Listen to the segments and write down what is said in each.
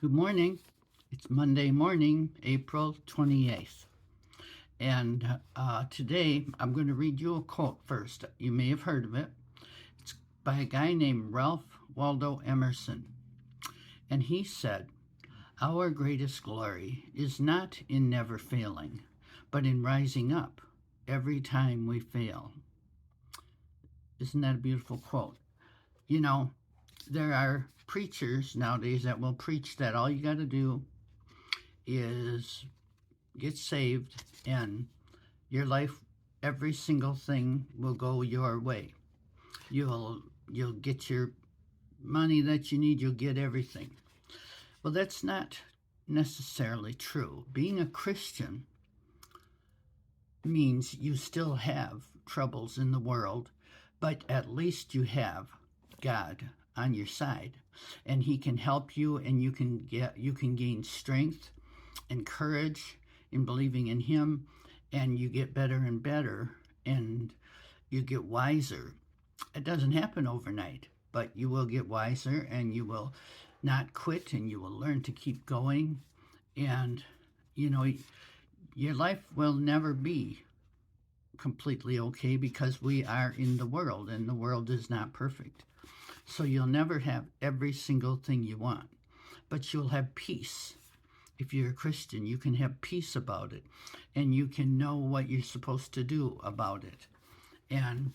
Good morning. It's Monday morning, April 28th. And today I'm going to read you a quote first. You may have heard of it. It's by a guy named Ralph Waldo Emerson. And he said, "Our greatest glory is not in never failing, but in rising up every time we fail." Isn't that a beautiful quote? You know, there are preachers nowadays that will preach that all you got to do is get saved and your life, every single thing will go your way. You'll get your money that you need, you'll get everything. Well, that's not necessarily true. Being a Christian means you still have troubles in the world, but at least you have God on your side, and he can help you, and you can gain strength and courage in believing in him, and you get better and better, and you get wiser. It doesn't happen overnight, but you will get wiser, and you will not quit, and you will learn to keep going. And your life will never be completely okay, because we are in the world, and the world is not perfect. So you'll never have every single thing you want, but you'll have peace. If you're a Christian, you can have peace about it, and you can know what you're supposed to do about it. And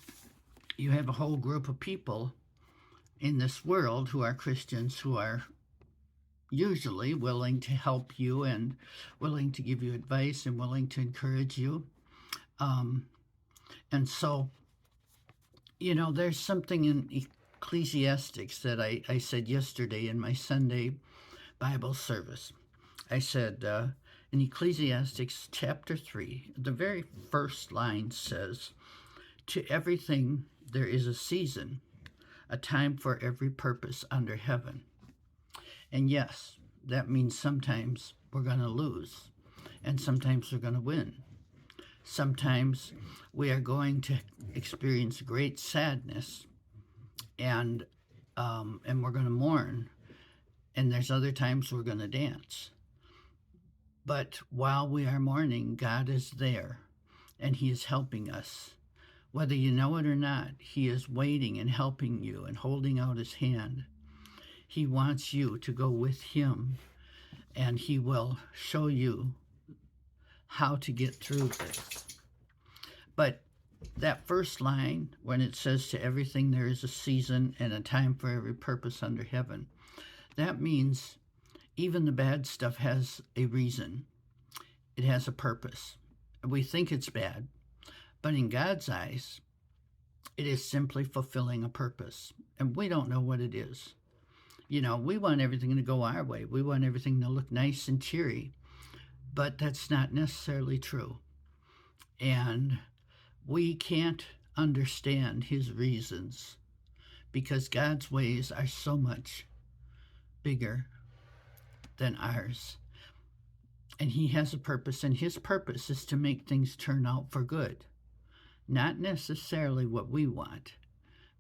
you have a whole group of people in this world who are Christians, who are usually willing to help you and willing to give you advice and willing to encourage you. And so, there's something in Ecclesiastics that I said yesterday in my Sunday Bible service. I said in Ecclesiastics chapter 3, the very first line says, "To everything there is a season, a time for every purpose under heaven." And yes, that means sometimes we're going to lose, and sometimes we're going to win. Sometimes we are going to experience great sadness, and we're going to mourn, and there's other times we're going to dance. But while we are mourning, God is there, and he is helping us. Whether you know it or not, he is waiting and helping you and holding out his hand. He wants you to go with him, and he will show you how to get through this. But that first line, when it says, "To everything there is a season and a time for every purpose under heaven," that means even the bad stuff has a reason. It has a purpose. We think it's bad, but in God's eyes, it is simply fulfilling a purpose, and we don't know what it is. We want everything to go our way. We want everything to look nice and cheery, but that's not necessarily true. And we can't understand his reasons, because God's ways are so much bigger than ours. And he has a purpose, and his purpose is to make things turn out for good. Not necessarily what we want,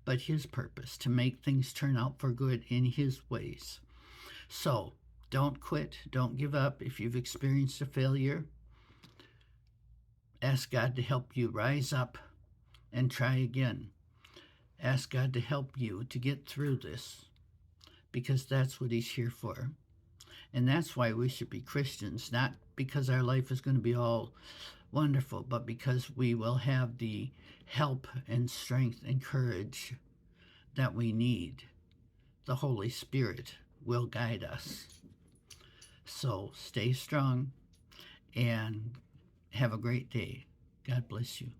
but his purpose to make things turn out for good in his ways. So don't quit. Don't give up. If you've experienced a failure, ask God to help you rise up and try again. Ask God to help you to get through this, because that's what he's here for. And that's why we should be Christians, not because our life is going to be all wonderful, but because we will have the help and strength and courage that we need. The Holy Spirit will guide us. So stay strong and have a great day. God bless you.